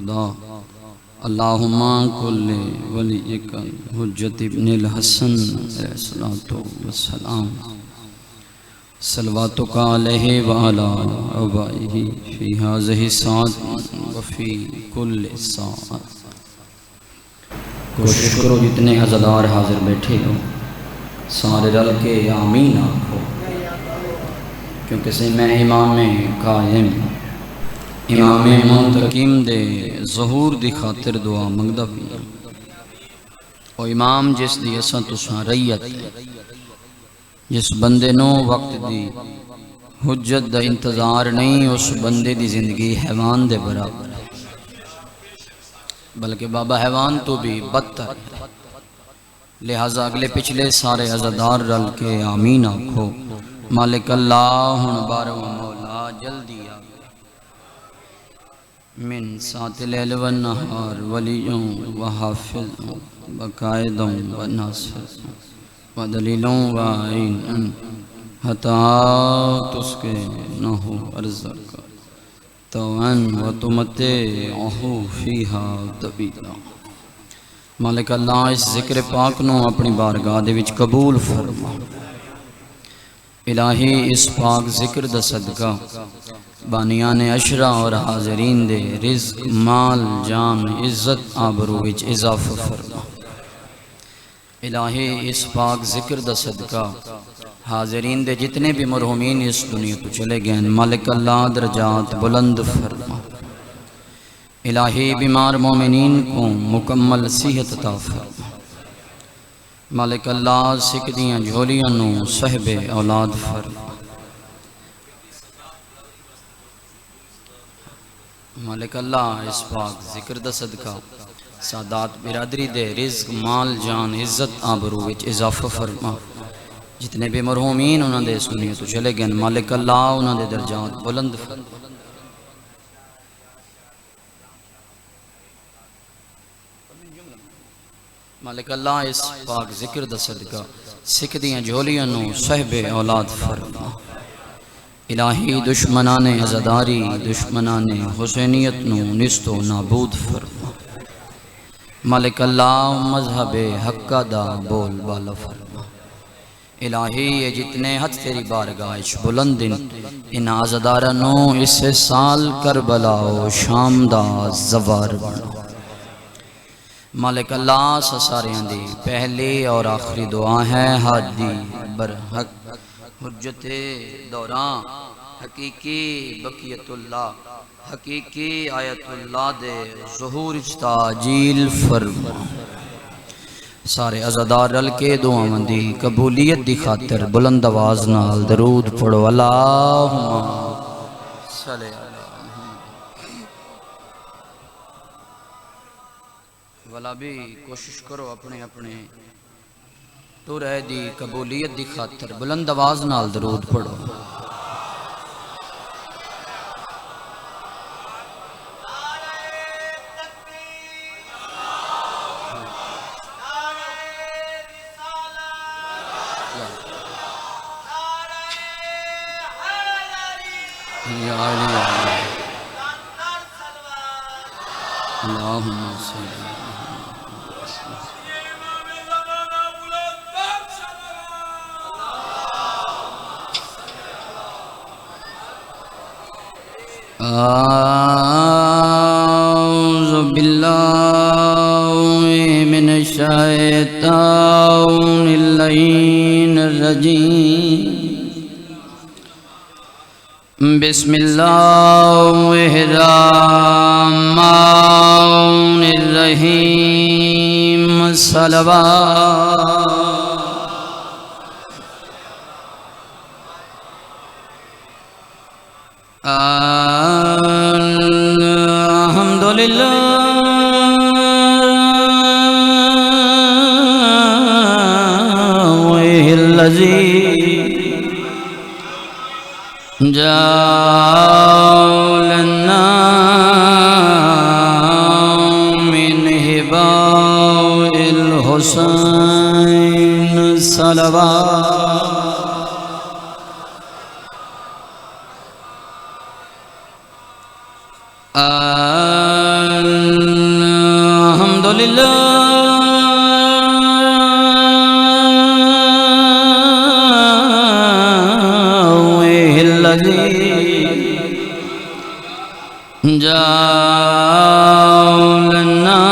ترضى اللهم كل وليك حجة ابن الحسن علیہ الصلوۃ والسلام صلواتك عليه وعلى آبائه في هذه الساعة وفي كل ساعة۔ کوشش کرو جتنے عزادار حاضر بیٹھے ہو سارے رل کے آمین آکھو، کیونکہ سے میں امام قائم امام منتقم دے ظہور دی خاطر دعا منگدا پیا۔ او امام جس دی اساں تساں ریت، جس بندے نو وقت دی حجت دا انتظار نہیں، اس بندے دی زندگی حیوان دے برابر، بلکہ بابا حیوان تو بھی بدتر۔ لہذا اگلے پچھلے سارے عزادار رل کے آمین آکھو۔ مالک اللہ ہن بارو مولا جلدی آ من سات لیل و نہار ولیوں و حافظ و قائدوں و ناصر و دلیلوں و عین حتی تسکے نہو ارزق توان و تمتعہو فیہا طویلا۔ مالک اللہ اس ذکر پاک نو اپنی بارگاہ دے وچ قبول فرما۔ الہی اس پاک ذکر دا صدقہ بانیان عشرہ اور حاضرین دے رزق مال جان عزت آبرو وچ اضافہ فرما۔ الہی اس پاک ذکر دا صدقہ حاضرین دے جتنے بھی مرحومین اس دنیا تو چلے گئے مالک اللہ درجات بلند فرما۔ الہی بیمار مومنین کو مکمل صحت عطا فرما۔ مالک اللہ سکھ دیاں جھولیاں نو صحب اولاد فرما۔ مالک اللہ اس پاک ذکر دا صدقہ سادات برادری دے رزق مال جان عزت آبرو وچ اضافہ فرما۔ جتنے بھی مرحومین انہاں دے اس دنیا تو چلے گئے مالک اللہ انہاں دے درجات بلند فرما۔ مالک اللہ اس پاک ذکر دا صدقہ سکھ دیاں جھولیاں نو صحب اولاد فرما۔ الہی دشمنان عزاداری دشمنان حسینیت نو نست و نابود فرما۔ مالک اللہ مذہب حقہ دا بول بالا فرما۔ الہی یہ جتنے ہتھ تیری بارگاہ بلند ان عزادارہ نو اس سال کربلا و شام دا زوار بنا۔ مالک اللہ سساریاں دی پہلی اور آخری دعا ہے ہادی برحق حجت دوران حقیقی بقیت اللہ حقیقی آیت اللہ دے ظہور تاجیل فرما۔ سارے عزادار رل کے دعا مندی قبولیت دی خاطر بلند آواز نال درود پڑھو۔ اللہم صلی اللہ والا بھی کوشش کرو اپنے اپنے تو رہ دی قبولیت دی خاطر بلند آواز نال درود پڑھو۔ اللہم صلی اعوذ باللہ من الشیطان اللعین الرجیم بسم اللہ الرحمن الرحیم صلوات الحمدللہ الذی جعلنا من هباء الحسین صلوات لله الذي جعل لنا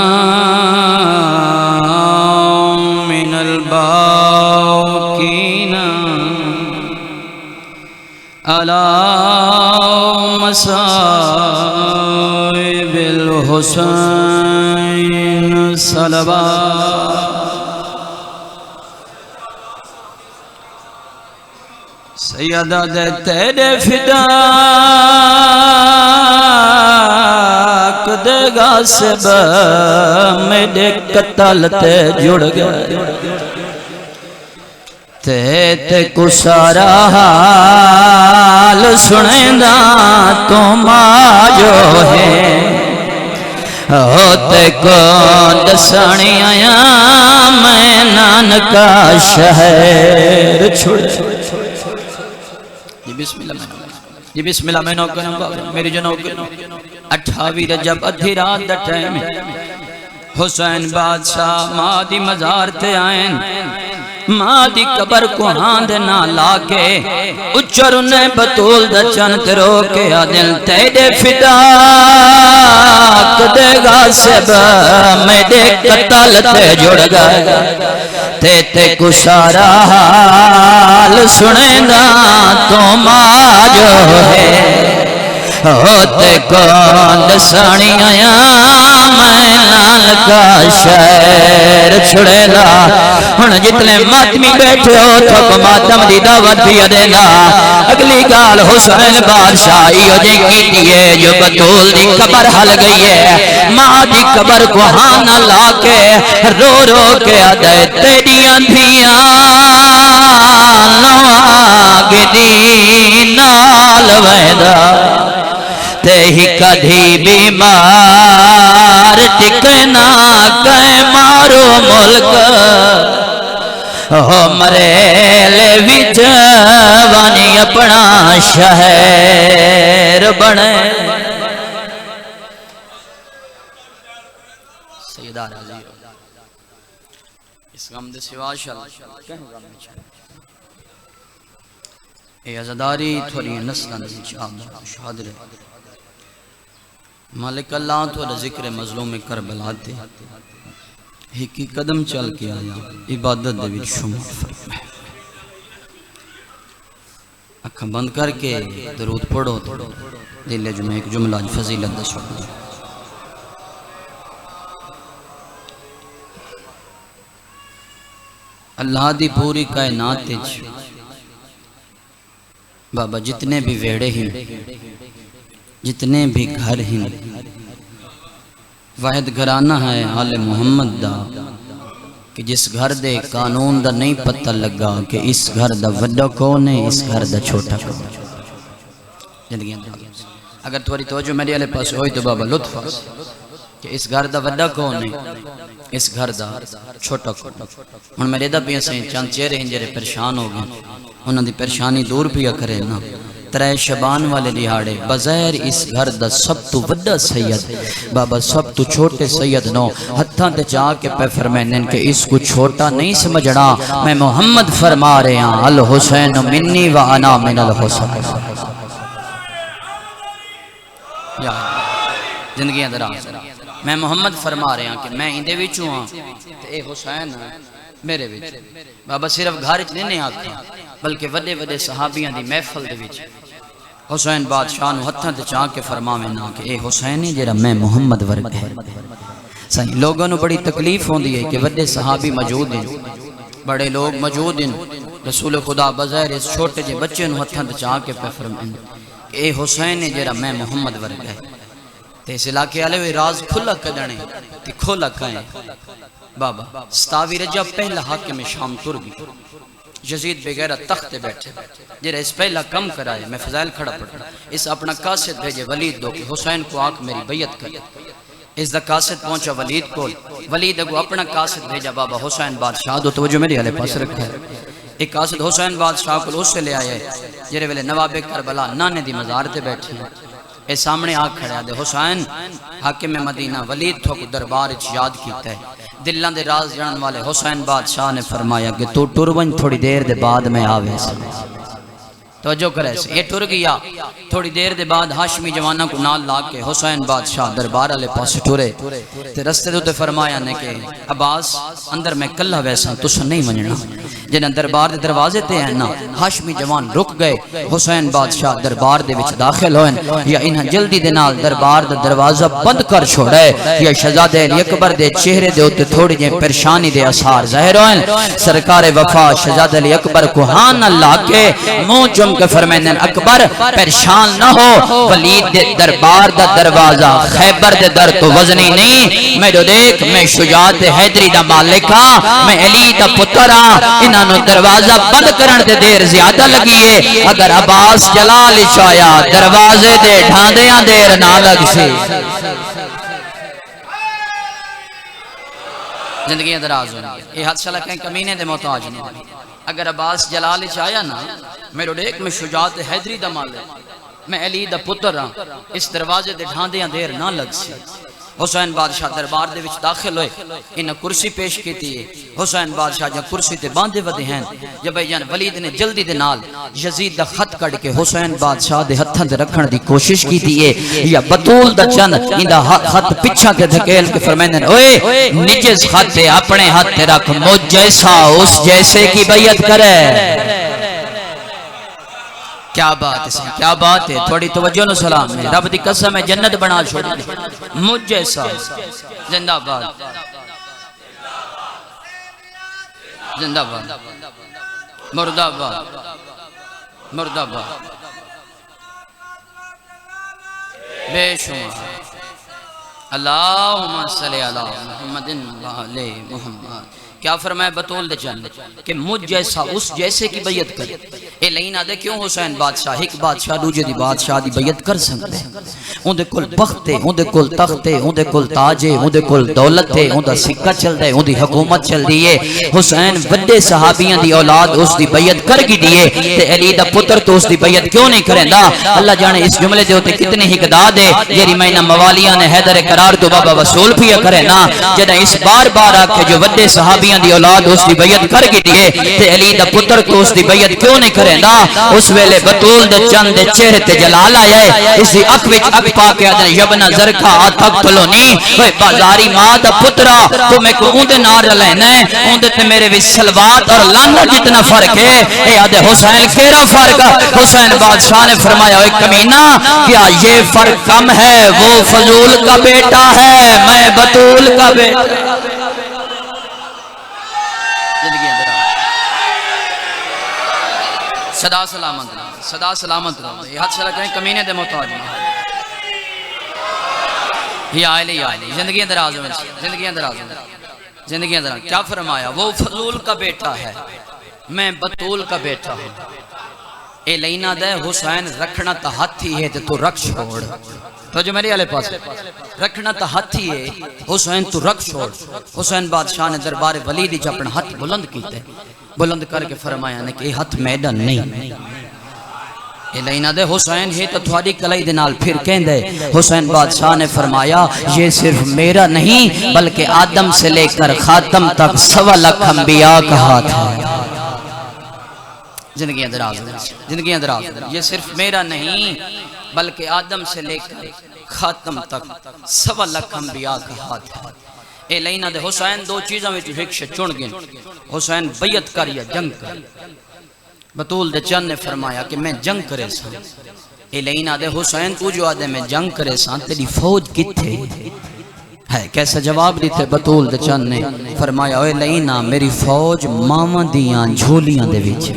من الباقين على مصائب الحسين صلوات سیدہ دے تیرے فداک دے غاصب میرے قتل تے جڑ گئے تے کو سارا حال سنیں دا تم آجو ہے ہوتے کو دسانی آیا میں نانکا شہر چھوڑ جی بسم اللہ میں نوکرم میری جو نوکرم 28 رجب ادھی رات دا ٹائم حسین بادشاہ ماں دی مزار تے آئیں ماں دی قبر کو ہاند نہ لاکے اچھر انہیں بطول دا چند رو کے آدل تیرے فداک دے غاصب میرے قتل تے جڑ گئے تے کو سارا حال سنیں دا تم آجو ہے ہوتے کو دسانی آیا میں نانکا شہر چھڑے لا ہن جتنے ماتمی بیٹھے ہو تو کو ماتم دی دعوت بھی دینا اگلی گال حسین بادشاہی ہو جے کی دیئے جو بطول دی قبر حل گئی ہے ماں دی قبر کو ہاں نہ لاکے رو رو کے آدھے تیری اندھیاں نواگ دی نال ویدہ تے ہی کدھی بیمار ٹکنا کہیں مارو ملک ہو مرے لے وجوانی اپنا شہر بنے سیدہ راضی اس غم دے سوا شل کہیں غم میں چاہے اے عزداری تھوڑی نسلن شہادر مالک اللہ تو ذکر مظلوم کربلا تے ایک قدم چل کے آیا عبادت دے وچ شمار فرمائے اکھاں بند کر کے درود پڑھو دل جو میں ایک جملہ فضیلت دا سنو اللہ دی پوری کائنات وچ بابا جتنے بھی ویڑے ہیں جتنے بھی گھر ہیں واحد گھرانہ ہے آل محمد دا کہ جس گھر دے قانون دا نہیں پتہ لگا کہ اس گھر دا وڈا کون ہے اس گھر دا چھوٹا کون اگر تمہاری توجہ میری علیہ پاس ہوئی تو بابا لطف کہ اس گھر دا وڈا کون ہے اس گھر دا چھوٹا کون ہن میرے دا بھی اسیں چند چہرے ہیں جڑے پریشان ہو گئے انہاں دی پریشانی دور پیا کرے نا ترے شبان والے دہاڑے بظاہر اس گھر دا سب تو وڈا سید بابا سب تو چھوٹے سید نو ہتھاں تے جا کے پہ فرمائیں کہ اس کو چھوٹا نہیں سمجھنا میں محمد فرما رہے ہیں الحسین منی و انا من الحسین زندگی دراز میں محمد فرما رہے ہیں کہ میں اندے وچوں ہاں تے اے حسین میرے وچ بابا صرف گھر وچ نہیں آکھا بلکہ وڈے وڈے صحابیاں دی محفل دے وچ حسین بادشاہ نو ہتھاں تے چاہ کے فرماویں نا کہ اے حسین ہی جڑا میں محمد ورگ ہے صحیح لوگوں نو بڑی تکلیف ہوندی ہے کہ وڈے صحابی موجود ہیں بڑے لوگ موجود ہیں رسول خدا بظاہر اس چھوٹے جے بچے نو ہتھاں تے چاہ کے فرماویں کہ اے حسین ہی جڑا میں محمد ورگ ہے تے اس علاقے والے وی راز کھلا کڈنے تے کھولا کھائیں بابا 27 رجب پہلا حاکم شام تر گئی یزید بغیرہ تخت بیٹھے جرے اس پہلا کم کرائے میں فضائل کھڑا پڑھا اس اپنا قاصد بھیجے ولید دو کہ حسین کو آنکھ میری بیعت کرے اس دا قاصد پہنچا ولید کو ولید کو اپنا قاصد بھیجا بابا حسین بادشاہ دو توجہ میری علیہ پاس رکھا ہے ایک قاصد حسین بادشاہ کو اس سے لے آئے جرے ویلے نواب کربلا نانے دی مزار تے بیٹھے اے سامنے آ کھڑا دے حسین حاکم مدینہ ولید تھوک دربار اچ یاد کیتا ہے دلاں دے راز جانن والے حسین بادشاہ نے فرمایا کہ تو ٹر ون تھوڑی دیر دے بعد میں آوے سا توجہ کرے سے یہ ٹر گیا تھوڑی دیر دے بعد ہاشمی جوانہ کو نال لا کے حسین بادشاہ دربار والے پاس ٹرے تے رستے تے فرمایا نے کہ عباس اندر میں کلا ویسا تس نہیں مننا جنہاں دربار دے دروازے تے ہیں نا ہاشمی جوان رک گئے حسین بادشاہ دربار دے وچ داخل ہوئن یا انہاں جلدی دے نال دربار دا دروازہ بند کر چھوڑے یا شہزادے علی اکبر دے چہرے دے اوتے تھوڑی جے پریشانی دے اثار ظاہر ہوئن سرکار وفا شہزادے علی اکبر کو ہاں نہ لا کے منہ چم کہ فرمائیں اکبر پریشان نہ ہو ولید دے دربار دا دروازہ خیبر دے در تو وزنی نہیں میں جو دیکھ میں شجاعت حیدری دا مالکا میں علی دا پتر ہاں انہاں دروازہ بند کرن دے دیر زیادہ لگی ہے اگر عباس جلال چایا دروازے دے ڈھاندیاں دیر نہ لگ سی زندگیاں دراز ہونی یہ حادثہ لکھیں کمینے دے محتاج نہیں اگر عباس جلال چایا نا میرے دیکھ میں شجاعت حیدری دا مالک میں علی دا پتر ہاں اس دروازے دے ڈھاندیاں دیر نہ لگ سی حسین بادشاہ دربار دے وچ داخل ہوئے انہاں کرسی پیش کیتی ہے حسین بادشاہ جا کرسی تے باندھے ودے ہیں جب بھائی جان ولید نے جلدی دے نال یزید دا خط کٹ کے حسین بادشاہ دے ہتھاں تے رکھن دی کوشش کیتی ہے یا بطول دا چند ایندا خط پیچھا تے دھکیل کے فرمائندے اوئے نجس خط تے اپنے ہاتھ تے رکھ مجھ جیسا اس جیسے کی بیعت کرے کیا بات ہے کیا بات ہے تھوڑی توجہ نو سلام ہے رب دی قسم ہے جنت بنا چھوڑ مجھ جیسا زندہ باد زندہ باد مرد آباد مرد آباد بے شمار اللہم صلی اللہ محمد علیہ محمد کیا فرمائے بطول دے جن کہ مجھ جیسا اس جیسے کی بیعت کر اے لئینا دے کیوں حسین بادشاہ ایک بادشاہ دوجہ دی بادشاہ دی بیعت کر سکتے ان دے کل بختے ان دے کل تختے ان دے کل تاجے ان دے کل دولتے ان دا سکہ چل دے ان دی حکومت چل دیئے حسین وڈے صحابیاں دی اولاد اس دی بیعت کر گی دیئے تے علی دا پتر تو اس دی بیعت کیوں نہیں کریں دا اللہ جانے اس جملے دے ہوتے کتنی ہی قدا دے یہ ریمینہ موالیاں نے حیدر قرار تو بابا وصول پیا کریں نا جنہ اس بار بار آکے جو وڈے صحابیاں دی اولاد اس دی بیعت کر گی دیئے تے علی دا پتر تو اس دی بیعت کیوں نہیں کریں دا اس ویلے بطول دے چند دے چہرے تے جلال آیا ہے اس دی اک وچ اک پاکے آدھنے یبنا زرکا آتھک تلونی وے بازاری ماں دا پترہ تو میں کو اون دے نار لینا ہے اون دے تے میرے وچ سلوات اور لانا جتنا فرق ہے اے آدھے حسین کیرا فرق حسین بادشاہ نے فرمایا اے کمینہ کیا یہ فرق کم ہے وہ فضول کا بیٹا ہے میں بطول کا بیٹا صدا سلامت رہا صدا سلامت رہا یہ حد سے لگیں کمینے دے محتاج یہ آئے لے زندگیاں دراز ہوئے زندگیاں دراز ہوئے زندگیاں دراز کیا فرمایا وہ فضول کا بیٹا ہے میں بطول کا بیٹا ہوں اے لینہ دے حسین رکھنا تا ہاتھی ہے تو رکھ چھوڑ تو جو میری علیہ پاس رکھنا تا ہاتھی ہے حسین تو رکھ چھوڑ حسین بادشاہ نے دربار ولیدی جب اپنا ہاتھ بلند کیتے بلند کر کے فرمایا نے کہ ہاتھ میدان نہیں یہ لینہ دے حسین ہے تو تھوڑی کلائی دنال پھر کہیں دے حسین بادشاہ نے فرمایا یہ صرف میرا نہیں بلکہ آدم سے لے کر خاتم تک 1.25 لاکھ انبیاء کا ہاتھ ہے زندگیاں دراز زندگیاں دراز یہ صرف میرا نہیں بلکہ آدم سے لے کر خاتم تک 1.25 لاکھ انبیاء کا ہاتھ ہے اے لینہ دے حسین دو چیزوں میں جو حکش چن گئے حسین بیعت کر یا جنگ کر بطول دے چند نے فرمایا کہ میں جنگ کرے سا اے لینہ دے حسین تو جو آدھے میں جنگ کرے سا تیری فوج کتھے ہے کیسا جواب دیتے بطول دے چند نے فرمایا اے لینہ میری فوج ماما دیاں جھولیاں دے ویچے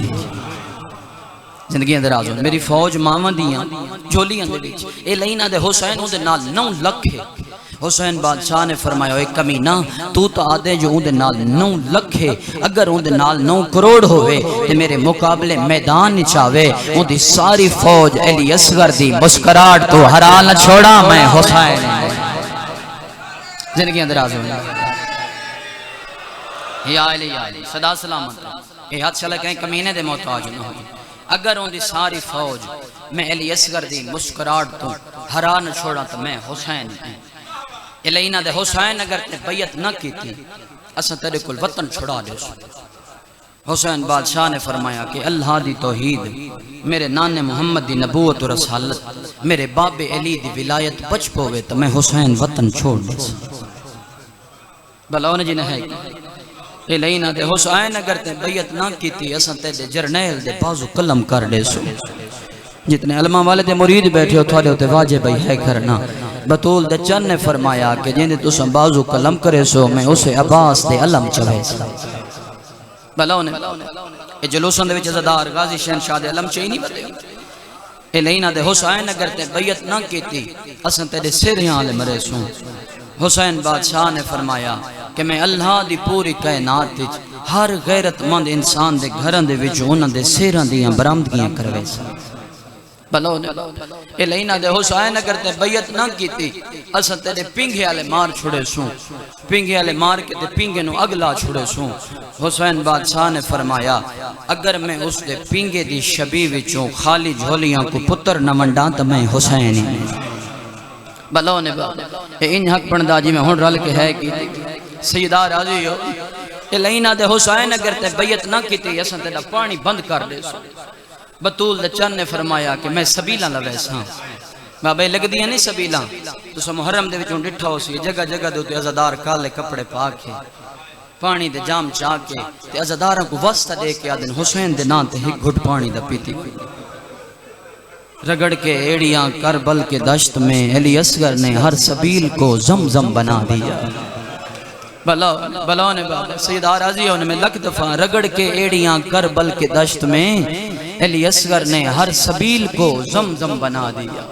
زندگیاں دراز ہوئے میری فوج ماما دیاں جھولیاں دے ویچے اے لینہ دے حسین ان دے نال 9 لکھ ہے حسین بادشاہ نے فرمایا اے کمینہ تو آدھے جو ان دے نال 9 لکھ ہے اگر ان دے نال 9 کروڑ ہوئے تو میرے مقابلے میدان نچاوے ان دی ساری فوج علی اصغر دی مسکراٹ تو ہرا نہ چھوڑا میں حسین زندگیاں دراز ہوئے یا علی صدا سلامت یہ حد چلے کہیں کمینے دے محتاج نہ ہوئے اگر ان دی ساری فوج میں علی اصغر دی مسکراٹ تو ہرا نہ چھوڑا تو میں حسین الینا دے حسین اگر تے بیعت نہ کی تھی اساں تیرے کل وطن چھڑا دے سو حسین بادشاہ نے فرمایا کہ اللہ دی توحید میرے نانے محمد دی نبوت و رسالت میرے باب علی دی ولایت بچ پوے تو میں حسین وطن چھوڑ دے سو بلاؤں جی نے ہے الینا دے حسین اگر تے بیعت نہ کی تھی اساں تیرے جرنیل دے بازو قلم کر دے سو جتنے علماء والے دے مرید بیٹھے ہو تھوڑے ہوتے واجب ہے کرنا بطول دے چند نے فرمایا کہ جن دے تساں بازو قلم کرے سو میں اسے عباس دے علم چڑھے سو بلاؤں نے یہ جلوسان دے وچ عزادار غازی شہنشاہ دے علم چاہی نہیں بتے الینا دے حسین اگر تے بیعت نہ کی تھی اساں تیرے سریاں لے مرے سوں حسین بادشاہ نے فرمایا کہ میں اللہ دی پوری کائنات وچ ہر غیرت مند انسان دے گھراں دے وچ انہاں دے سیراں دیاں برآمدگیاں کروے سا بلو نے الینا دے حسین اگر تے بیعت نہ کی تھی اساں تیرے پنگھے والے مار چھڑے سوں پنگھے والے مار کے تے پنگھے نو اگلا چھڑے سوں حسین بادشاہ نے فرمایا اگر میں اس دے پنگھے دی شبی وچوں خالی جھولیاں کو پتر نہ منڈاں تو میں حسین ہی بلو نے ان حق بندہ جی میں ہن رل کے ہے کی سیدہ راضی ہو الینا دے حسین اگر تے بیعت نہ کی تھی اساں تیرا پانی بند کر دے سو بطول دے چند نے فرمایا کہ میں سبیلاں لویس ہاں بابے لگ دیا نہیں سبیلاں تو سا محرم دے وچوں ڈٹھا ہو سی جگہ جگہ دے عزادار کالے کپڑے پا کے پانی دے جام چاہ کے تے عزاداراں کو واسطہ دے کے آدن حسین دے نام تے ہی گھٹ پانی دا پیتی رگڑ کے ایڑیاں کربل کے دشت میں علی اصغر نے ہر سبیل کو زمزم بنا دیا بلاؤں نے سیدہ راضیوں نے میں لکھ دفعہ رگڑ کے ایڑیاں کربل کے دشت میں علی اصغر نے ہر سبیل کو زمزم بنا دیا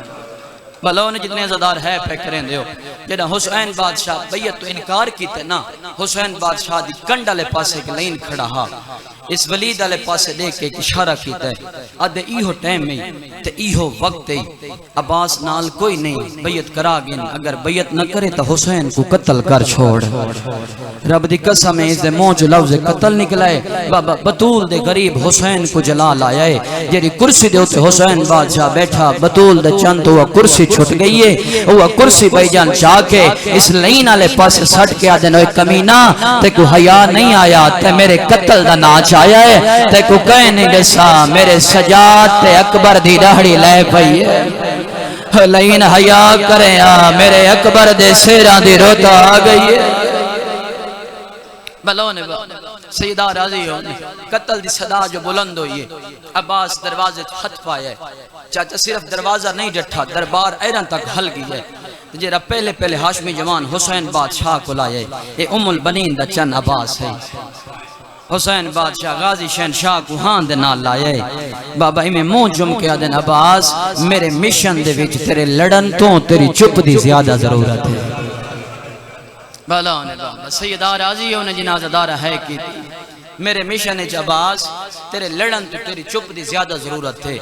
بلاؤں نے جتنے عزادار ہے پہ کریں دیو جنہ حسین بادشاہ بیعت تو انکار کیتے نا حسین بادشاہ دی کنڈ والے پاسے کے لین کھڑا ہا اس ولید والے پاسے دیکھ کے اشارہ کیتا ہے ادھے ایہو ٹائم میں تے ایہو وقت ہے عباس نال کوئی نہیں بیعت کرا گئے اگر بیعت نہ کرے تو حسین کو قتل کر چھوڑ رب دی قسم ہے اس دے منہ جو لفظ قتل نکلائے بابا بطول دے غریب حسین کو جلال آیا ہے جیری کرسی دے ہوتے حسین بادشاہ بیٹھا بطول دے چند ہوا کرسی چھٹ گئی ہے وہ کرسی بھائی جان چاہ کے اس لین والے پاس سٹ کے آدھے نوے کمینہ تے کو حیا نہیں آیا تے میرے قتل دا ناچ آیا ہے تے کو کہنے گسا میرے سجاد تے اکبر دی دہڑی لے پئی ہے لین حیا کرے میرے اکبر دے سیران دی روتا آ گئی ہے بلو نے سیدہ راضی ہونے قتل دی صدا جو بلند ہوئی ہے عباس دروازے خط پایا ہے چاچا صرف دروازہ نہیں ڈٹھا دربار ایران تک ہل گئی ہے جیرا پہلے ہاشمی جوان حسین بادشاہ کو لائے یہ البنین دا چن عباس ہے حسین بادشاہ غازی شہنشاہ کو ہاں دے نال لائے بابا میں منہ جم کے آدن عباس میرے مشن دے وچ تیرے لڑن تو تیری چپ دی زیادہ ضرورت ہے بابا سیدہ راضی ہونے جنازہ دارہ ہے کی میرے مشن عباس تیرے لڑن تو تیری چپ دی زیادہ ضرورت ہے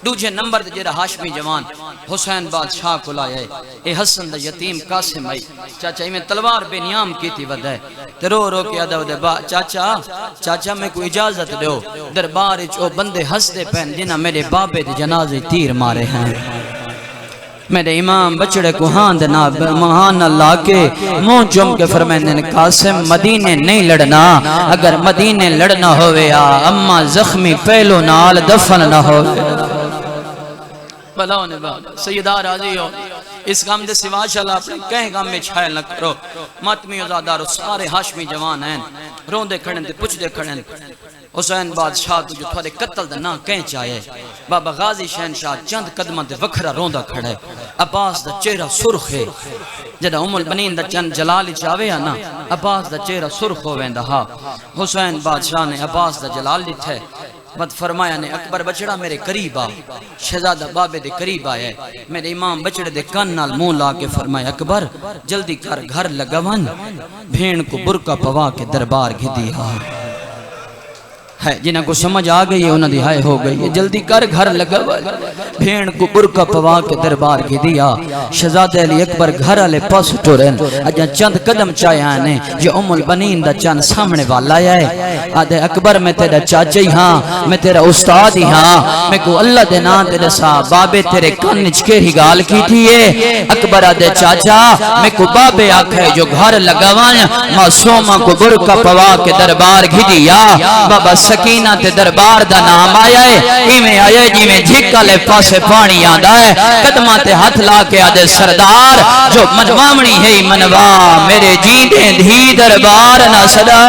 دوجہ نمبر دے جیرا ہاشمی جوان حسین بادشاہ کو لائے اے حسن دا یتیم قاسم آئی چاچا میں تلوار بے نیام کی تھی ود ہے تے رو رو کے ادھو دے چاچا میں کو اجازت دیو دربار چو بندے ہس دے پہن جنہ میرے بابے دے جنازے تیر مارے ہیں میرے امام بچڑے کو ہاں دینا مہان اللہ کے منہ جم کے فرمائیں قاسم مدینے نہیں لڑنا اگر مدینے لڑنا ہوئے اما زخمی پہلو نال دفن نہ ہوئے بلاؤں نے سیدہ راضی ہو اس غم دے سوا شاء اللہ اپنے کہیں غم میں چھائل نہ کرو ماتمی ازادارو سارے ہاشمی جوان ہیں رون دے کھڑیں دے پچھ دے کھڑیں حسین بادشاہ تو جو تھوڑے قتل دا نہ کہیں چاہے بابا غازی شہنشاہ چند قدمہ دے وکھرا روندہ کھڑے عباس دا چہرہ سرخ ہے جدہ البنین دا چند جلالی چاہوے نا عباس دا چہرہ سرخ ہو ویندہ ہا حسین بادشاہ نے عباس دا جلال لٹھے بد فرمایا نے اکبر بچڑا میرے قریب آ شہزادہ بابے دے قریب آئے میرے امام بچڑے دے کان نال منہ لا کے فرمایا اکبر جلدی کر گھر لگون بھین کو برکا پوا کے دربار گھدی ہا ہے جنہاں کو سمجھ آ گئی ہے انہاں دی ہائے ہو گئی ہے جلدی کر گھر لگا بھین کو برکا پوا کے دربار کی دیا شہزادہ علی اکبر گھر والے پاس ٹرن اجا چند قدم چایا نے جو ام البنین دا چند سامنے والا ہے آدھے اکبر میں تیرا چاچا ہی ہاں میں تیرا استاد ہی ہاں میں کو اللہ دے نام تیرے صاحب بابے تیرے کن نچکے ہی گال کی تھی اکبر آدھے چاچا میں کو بابے آکھے جو گھر لگاواں معصومہ کو برکا پوا کے دربار گھی دیا بابا سکینہ تے دربار دا نام آیا ہے ایمیں آیا جی میں جھکا لے پاسے پانی آدھا ہے قدمہ تے ہاتھ لا کے آدھے سردار جو منوامنی ہے منوا میرے جیندیں دھی دربار نہ صدا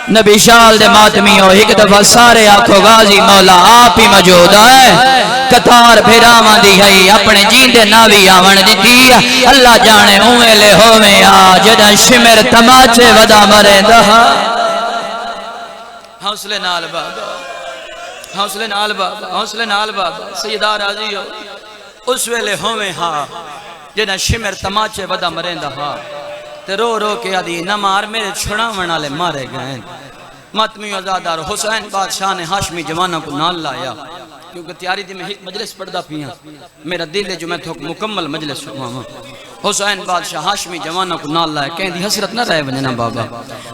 نبی شال دے ماتمیوں ایک دفعہ سارے آنکھوں غازی مولا آپ ہی موجود ہے کتار پھراواں دی ہے اپنے جیندے ناوی آون دیتی اللہ جانے اوے لے ہوویں آ جدا شمر تماچے ودا مرے دہا حوصلے نال بابا حوصلے نال بابا حوصلے نال بابا سیدہ راضی ہو اس ویلے ہوویں ہاں جدا شمر تماچے ودا مرے دہا تے رو رو کے آدھی نہ مار میرے چھڑاون والے مارے گئے ماتمی آزادار حسین بادشاہ نے ہاشمی جوانوں کو نال لایا کیونکہ تیاری دی میں ایک مجلس پڑھدا پیاں میرا دل ہے جو میں تھوک مکمل مجلس ہوں حسین بادشاہ ہاشمی جوانوں کو نال لایا کہیں دی حسرت نہ رہے ونجنا بابا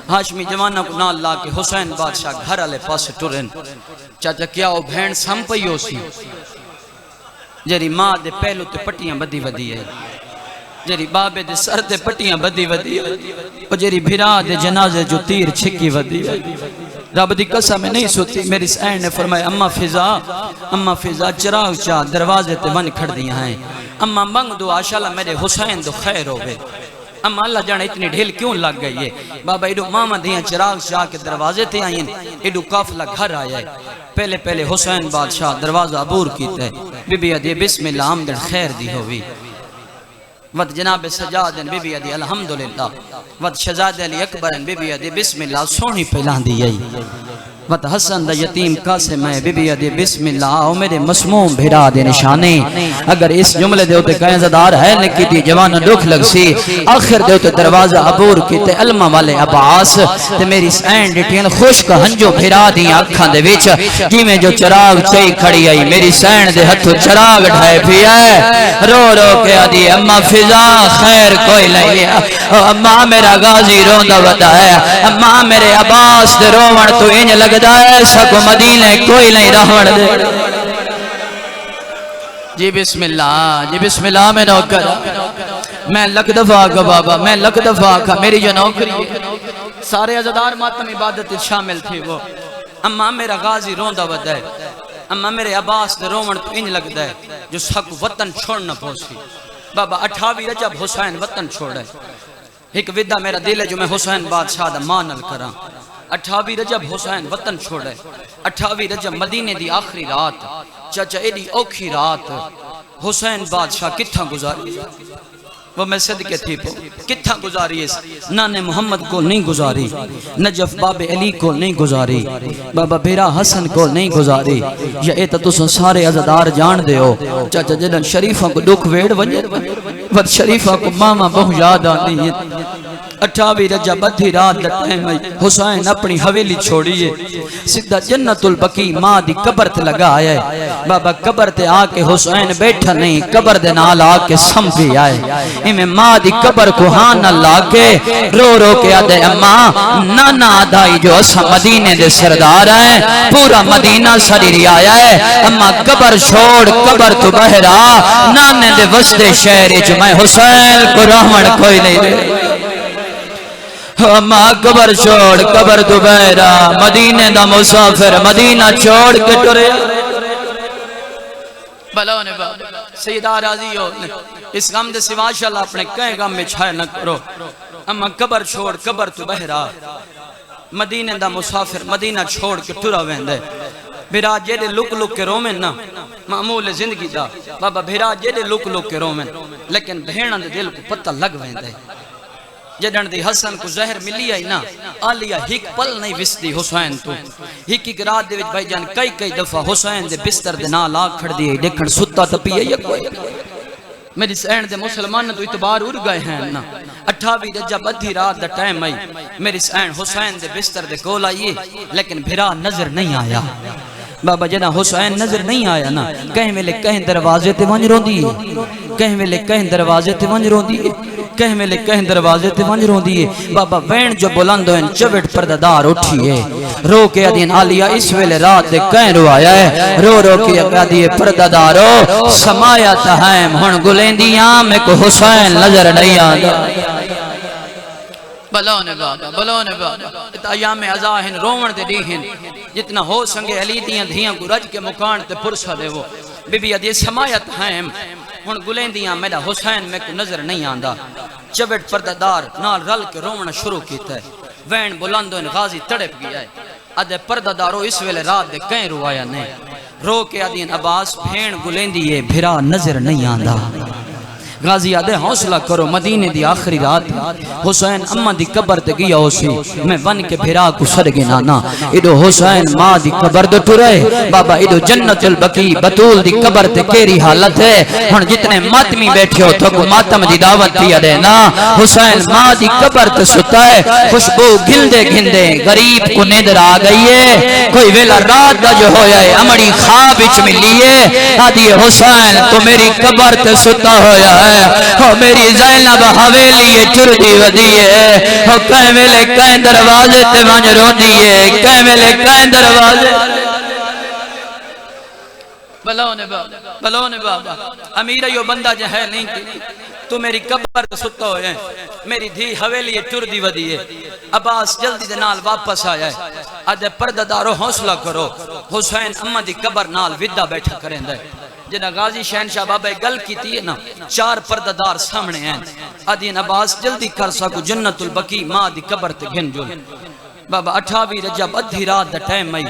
ہاشمی جوانوں کو نال لا کے حسین بادشاہ گھر والے پاس ٹرن چاچا کیا او بہن سم پئی ہو سی جری ماں دے پہلو تے پٹیاں بدی ودی ہے جری بابے دے سر تے پٹیاں بدی ودی اور جری بھرا دے جنازے جو تیر چھکی ودی رب دی قسم میں نہیں سوتی میری سین نے فرمایا اماں فضا چراغ چاہ دروازے تے ون کھڑ دیا ہیں اماں منگ دو آشاللہ میرے حسین دو خیر ہوئے اماں اللہ جانے اتنی ڈھیل کیوں لگ گئی ہے بابا ایڈو ماما دیاں چراغ چاہ کے دروازے تے آئیں ایڈو قافلہ گھر آیا ہے پہلے حسین بادشاہ دروازہ عبور کیتا ہے بی بی ادھی بسم اللہ آمدن خیر دی ہوئی ود جناب سجادن بی بی ادھی الحمدللہ ود شہزادہ علی اکبرن بی بی ادھی بسم اللہ سونی پہلان دی ہے ود حسن دا یتیم کاسے میں بی بی ادھی بسم اللہ او میرے مسموم بھیرا دے نشانے اگر اس جملے دے ہوتے کہیں زدار ہے لکھی تھی جوان دکھ لگ سی آخر دے ہوتے دروازہ عبور کی تے علمہ والے عباس تے میری سین ڈیٹین خوش کا ہنجو بھیرا دیا اکھان دے ویچ جی میں جو چراغ چاہی کھڑی آئی میری سین دے ہتھو چراغ ڈھائے پی آئے رو رو کے آدھی اماں فضا خیر کوئی لئی اماں میرا غازی روندہ ودا ہے اماں میرے عباس دے رومن تو انج لگ سکو مدینہ کوئی نہیں رہوڑ دے جی بسم اللہ میں نوکر میں لک دفعہ کا بابا میں لک دفعہ کا میری جو نوکری سارے عزدار ماتم عبادت شامل تھی وہ اماں میرا غازی روندہ ودا ہے اماں میرے عباس دے رومن تو انج لگ دے جو سکو وطن چھوڑنا پوسی بابا 28 رجب حسین وطن چھوڑے ایک ودا میرا دل ہے جو میں حسین بادشاہ دا مانل کراں 28 رجب حسین وطن چھوڑے 28 رجب مدینے دی آخری رات چاچا ایڈی اوکھی رات حسین بادشاہ کتھا گزاری وہ میں صدقے تھی پو کتھا گزاری اس نانے محمد کو نہیں گزاری نجف باب علی کو نہیں گزاری بابا بیرا حسن کو نہیں گزاری یا ایتا تو سارے عزدار جان دے ہو چاچا جنن شریفہ کو دکھ ویڑ ود شریفہ کو ماما بہو یاد آنی ہے 28 رجب ادھی رات ٹائم حسین اپنی حویلی چھوڑیے سیدھا جنت البقیع ماں دی قبر تے لگا آیا ہے بابا قبر تے آ کے حسین بیٹھا نہیں قبر دے نال آ کے سمجھی آئے میں ماں دی قبر کو ہاں نہ لا کے رو رو کے آدھے اماں نانا آدھائی جو اسا مدینے دے سردار ہیں پورا مدینہ سریری آیا ہے اماں قبر چھوڑ قبر تو بہرا نانے دے وسط شہر جو میں حسین کو رحمن کوئی نہیں دے اماں قبر چھوڑ قبر تو بہرا مدینے دا مسافر مدینہ چھوڑ کے ٹرے بلو نے باب سیدہ راضی ہو اس غم دے سوا شاء اللہ اپنے کہیں غم میں چھائے نہ کرو اما قبر چھوڑ قبر تو بہرا مدینہ دا مسافر مدینہ چھوڑ کے ٹرا ویندے بھیرا جیدے لک لک کے رومن نا معمول زندگی دا بابا بھیرا جیدے لک لک کے رومن لیکن بھیڑا دے دل کو پتہ لگ ویندے جدن دی حسن کو زہر ملی آئی نا آلیا ہک پل نہیں وسدی حسین تو ہک رات دے وچ بھائی جان کئی دفعہ حسین دے بستر دے نال آ کھڑ دی دیکھن ستا تپی ہے یا کوئی میری سین دے مسلمان تو اعتبار اڑ گئے ہیں نا 28 رجب ادھی رات دا ٹائم آئی میری سین حسین دے بستر دے کول آئیے لیکن بھرا نظر نہیں آیا بابا جنا حسین نظر نہیں آیا نا کہیں ویلے کہیں دروازے تے ونج روندی کہیں ویلے کہیں دروازے تے ونج روندی کہیں ویلے کہیں دروازے تے ونج روندی بابا وین جو بلند ہوئن چوٹ پردہ اٹھیے رو کے ادین آلیا اس ویلے رات دے کہیں رو آیا ہے رو رو کے ادیے پردہ دارو سمایا تہائم ہن گلیندیاں میں کو حسین نظر نہیں آیا بلون بابا ایام ازاہن رومن دے دیہن جتنا ہو سنگے علی دیاں دھیاں کو رج کے مکان تے پرسا دے وہ بی بی ادیے سمایت ہیں ہن گلیندیاں میرا حسین میں کو نظر نہیں آندا چبٹ پردہ دار نال رل کے رومن شروع کیتا ہے وین بلندن غازی تڑپ گیا ہے ادھے پردہ دارو اس ویلے رات دے کہیں روایا نہیں رو کے ادین عباس بھین گلیندیے بھرا نظر نہیں آندا غازی آدھے حوصلہ کرو مدینے دی آخری رات حسین اممہ دی قبر تے گیا ہو سی میں ون کے بھرا کو سرگے نانا ایڈو حسین ماں دی قبر دو ٹرے بابا ایڈو جنت البقی بطول دی قبر تے کیری حالت ہے ہن جتنے ماتمی بیٹھے ہو تو کو ماتم دی دعوت پیا دے نا حسین ماں دی قبر تے ستا ہے خوشبو گھندے گھندے غریب کو نیدر آ گئی ہے کوئی ویلا رات دا جو ہویا ہے امڑی خواب اچ ملی ہے آدھی حسین تو میری قبر تے ستا ہویا ہے میری زینب حویلی ٹر دی ودی ہے کہیں ویلے کہیں دروازے تے ونج روندی ہے کہیں ویلے کہیں دروازے بلون بابا امیر ایو بندہ جو ہے نہیں کی تو میری قبر ستا ہوئے میری دھی حویلی ٹر دی ودی ہے عباس جلدی دے نال واپس آیا ہے آدھے پردہ دارو حوصلہ کرو حسین امہ دی قبر نال ودا بیٹھا کریں دے جنہ غازی شہنشاہ بابا گل کی تھی نا 4 پردہ دار سامنے ہیں آدین عباس جلدی کر سکو جنت البقی ماں دی قبر تے گھن جو بابا 28 رجب ادھی رات دا ٹائم آئی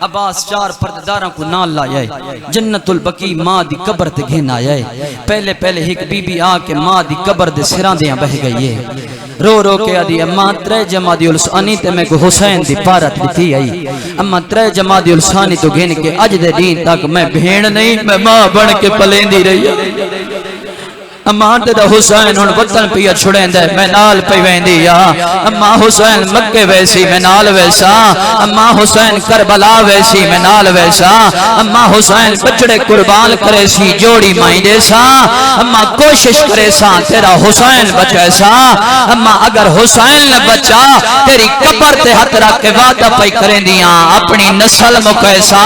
عباس 4 پردہ داراں کو نال لائے جنت البقی ماں دی قبر تے گھن آئے پہلے ایک بی بی آ کے ماں دی قبر دے سران دیاں بہ گئی ہے رو رو کے آدھی اماں 3 جمادی الثانی تے میں کو حسین دی پارت دیتی آئی اماں 3 جمادی الثانی تو گھن کے اج دے دین تک میں بھین نہیں میں ماں بن کے پلین دی رہی اماں تیرا حسین ہن وطن پیا چھڑیں دے میں نال پی ویندی یا اماں حسین مکے ویسی میں نال ویسا اماں حسین کربلا ویسی میں نال ویسا اماں حسین بچڑے قربان کرے سی جوڑی مائیں دے سا اماں کوشش کرے سا تیرا حسین بچے سا اماں اگر حسین نہ بچا تیری قبر تے ہاتھ رکھ کے وعدہ پئی کریں دیاں اپنی نسل مکے سا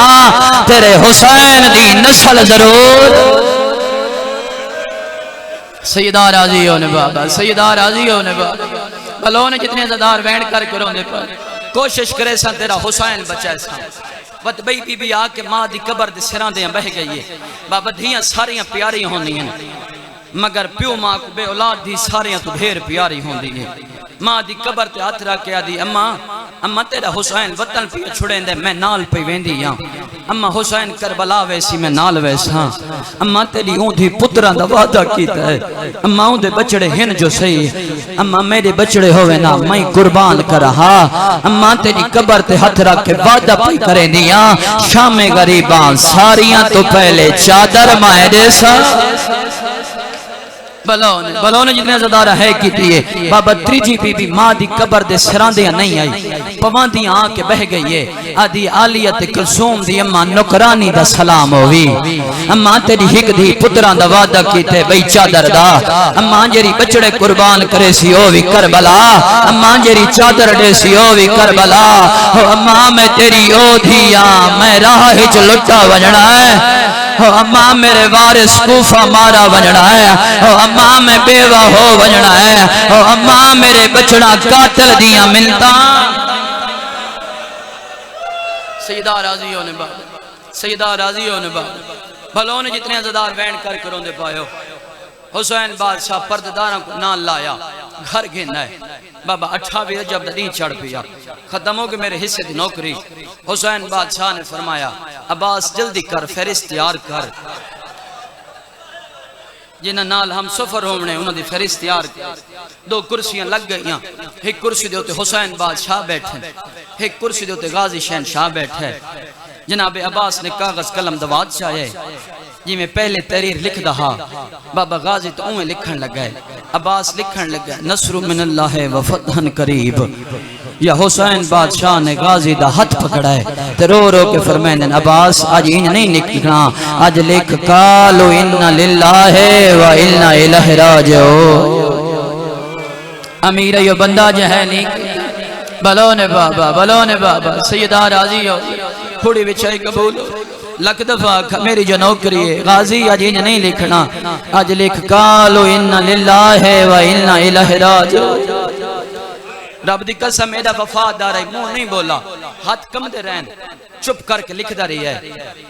تیرے حسین دی نسل ضرور سیدہ راضی ہونے بابا سیدہ راضی ہونے بابا بلونے جتنے زدار وینڈ کر کے رونے پر کوشش کرے سا تیرا حسین بچائے سا وقت بھئی بی بی آکے ماں دی قبر دے سران دیاں بہ گئی ہے بابا دھیاں ساریاں پیاری ہونی ہیں مگر پیو ماں کو بے اولاد دی ساریاں تو بھیر پیاری ہوندی ہے ماں دی قبر تے ہاتھ رکھ کے آدھی اماں تیرا حسین وطن پہ چھڑیں دے میں نال پہ ویندی ہاں اماں حسین کربلا ویسی میں نال ویسا اماں تیری اوندھی پتران دا وعدہ کیتا ہے اماں اوندے بچڑے ہن جو صحیح اماں میرے بچڑے ہوئے نا میں قربان کر رہا اماں تیری قبر تے ہاتھ رکھ کے وعدہ پہ کریں دیاں شام غریباں ساریاں تو پہلے چادر مائے دے سا بلون جتنے زدارہ ہے کی دیئے بابا 3 بی بی ماں دی قبر دے سراندیاں نہیں آئی پواندیاں آن کے بہ گئی ہے آدھی آلیت کلثوم دی اماں نکرانی دا سلام ہوئی اماں تیری ہک دی پتران دا وعدہ کیتے بھئی چادر دا اماں جیری بچڑے قربان کرے سی ہووی کربلا اماں جیری چادر دے سی ہووی کربلا اماں میں تیری او دھیاں میں راہ ہچ لٹا وجنا ہے اماں میرے وارث کوفہ مارا وجنا ہے اماں میں بیوہ ہو وجنا ہے اماں میرے بچڑا قاتل دیاں ملتا سیدہ راضی ہونے بعد سیدہ راضی ہونے بعد بھلونے جتنے عزدار وین کر کروں دے پائے حسین بادشاہ پردداراں کو نال لایا گھر گھن ہے بابا 28 رجب دین چڑھ پیا ختم ہو کہ میرے حصے دی نوکری حسین بادشاہ نے فرمایا عباس جلدی کر فہرست تیار کر جنہاں نال ہم سفر ہونے انہوں دی فہرست تیار کر 2 کرسیاں لگ گئیاں ایک کرسی دے ہوتے حسین بادشاہ بیٹھے ایک کرسی دے ہوتے غازی شہنشاہ بیٹھے جناب عباس نے کاغذ قلم دوات چاہے جی میں پہلے تحریر لکھ دہا بابا غازی تو اویں لکھن لگا ہے عباس لکھن لگا نصر من اللہ و فتح قریب یا حسین بادشاہ نے غازی دا ہاتھ پکڑا ہے تے رو رو کے فرمائیں عباس آج انہیں نہیں لکھنا آج لکھ قالوا انا للہ و انا الیہ راجعون امیر یہ بندہ جو ہے نہیں بلون بابا سیدہ راضی ہو تھوڑی بچائی قبول لکھ دفعہ میری جو نوکری ہے غازی آج انہیں نہیں لکھنا آج لکھ قالوا انا للہ و انا الیہ راجعون رب دی قسم میرا وفادار ہے منہ نہیں بولا ہاتھ کم دے رہن چپ کر کے لکھ دا رہی ہے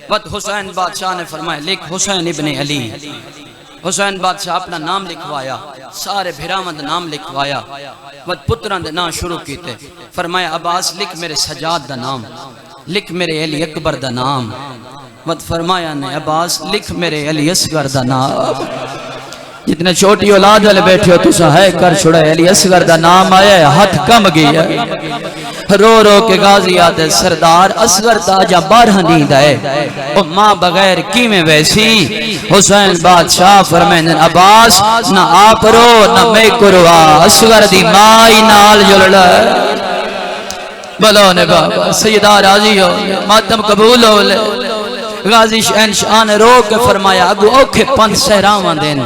وقت حسین بادشاہ نے فرمایا لکھ حسین ابن علی حسین بادشاہ اپنا نام لکھوایا سارے بھرامند نام لکھوایا وقت پتران دے نام شروع کیتے فرمایا عباس لکھ میرے سجاد دا نام لکھ میرے علی اکبر دا نام وقت فرمایا نے عباس لکھ میرے علی اصغر دا نام جتنے چھوٹی اولاد والے بیٹھے ہو تسا ہے کر چھڑا ہے علی اصغر دا نام آیا ہے ہاتھ کم گیا رو رو کے غازی آتے سردار اصغر دا جا بارہ نیند ہے او ماں بغیر کی میں ویسی حسین بادشاہ فرمائن عباس نہ آپ رو نہ میں کروا اصغر دی مائی نال جلڑا ہے بلون بابا سیدہ راضی ہو ماتم قبول ہو لے غازی شہنشاہ نے رو کے فرمایا اگو اوکھے پنت سہراواں دین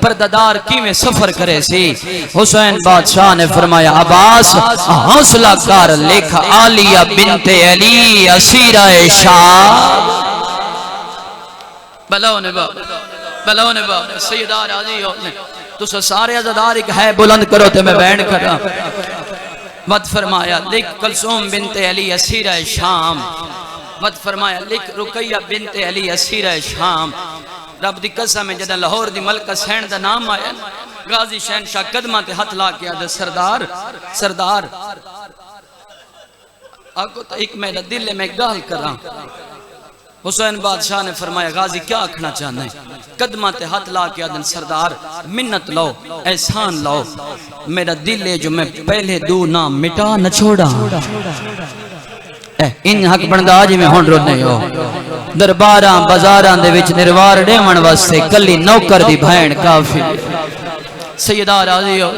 پردادار کی میں سفر کرے سی حسین بادشاہ نے فرمایا عباس حوصلہ کر لکھ عالیہ بنت علی اسیرہ شاہ بلون بابا سیدہ راضی ہو تو سارے عزدار ایک ہے بلند کرو تے میں بینڈ کرا وقت فرمایا لکھ کلثوم بنت علی اسیرہ شام وقت فرمایا لکھ رقیہ بنت علی اسیرہ شام رب دی قسم ہے جدہ لاہور دی ملکہ سین دا نام آیا غازی شہنشاہ قدمہ تے ہاتھ لا کے آدھے سردار آگو تو ایک میرا دل میں گال کرا حسین بادشاہ نے فرمایا غازی کیا آکھنا چاہنا ہے قدمہ تے ہاتھ لا کے آدھے سردار منت لو احسان لو میرا دل ہے جو میں پہلے دو نام مٹا نہ چھوڑا ان حق بندہ آج میں ہون رو نہیں ہو درباراں بازاراں دے وچ نروار ڈیون واسطے کلی نوکر دی بھین کافی سیدہ راضی ہو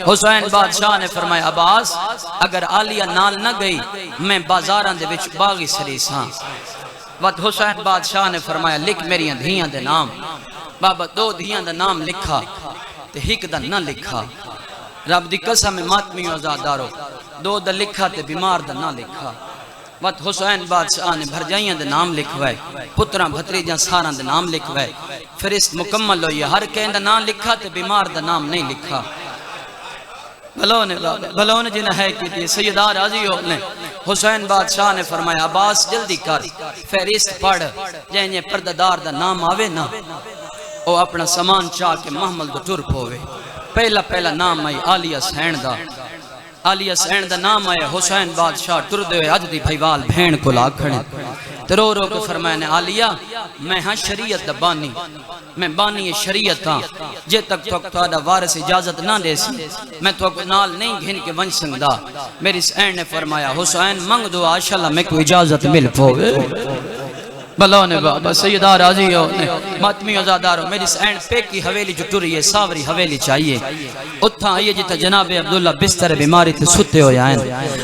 حسین بادشاہ نے فرمایا عباس اگر عالیہ نال نہ گئی میں بازاراں دے وچ باغی سریساں وقت حسین بادشاہ نے فرمایا لکھ میری دھیاں دے نام بابا دو دھیاں دے نام لکھا تے ہک دا نہ لکھا رب دی قسم ماتمی آزادارو دو دا لکھا تے بیمار دا نہ لکھا وقت حسین بادشاہ نے بھرجائیاں دے نام لکھوائے پتران بھتریجاں ساراں دے نام لکھوائے فرست مکمل ہوئی ہر کہیں دا نام لکھا تے بیمار دا نام نہیں لکھا بلون جنہ ہے کی تھی سیدہ راضی ہو لیں حسین بادشاہ نے فرمایا عباس جلدی کر فہرست پڑھ جائیں پردادار دا نام آوے نا او اپنا سامان چاہ کے محمل دو ٹر پوے پہلا نام آئی عالیہ سین دا عالیہ سین دا نام آیا حسین بادشاہ ٹر دے ہوئے عجدی بھائیوال بھین کو لا کھڑے رو رو کو فرمائے نے عالیہ میں ہاں شریعت دا بانی میں بانی شریعت ہاں جے تک تو اکتوادہ وارث اجازت نہ دے سی میں تو نال نہیں گھن کے ون سنگدہ میری سین نے فرمایا حسین منگ دو آشاللہ میں کو اجازت مل پوے بلون بابا سیدہ راضی ہو ماتمی ازادار ہو میری سین پیک کی حویلی جو ٹوری ہے ساوری حویلی چاہیے اتھا آئیے جیتا جناب عبداللہ بستر بیماری تے ستے ہو جائیں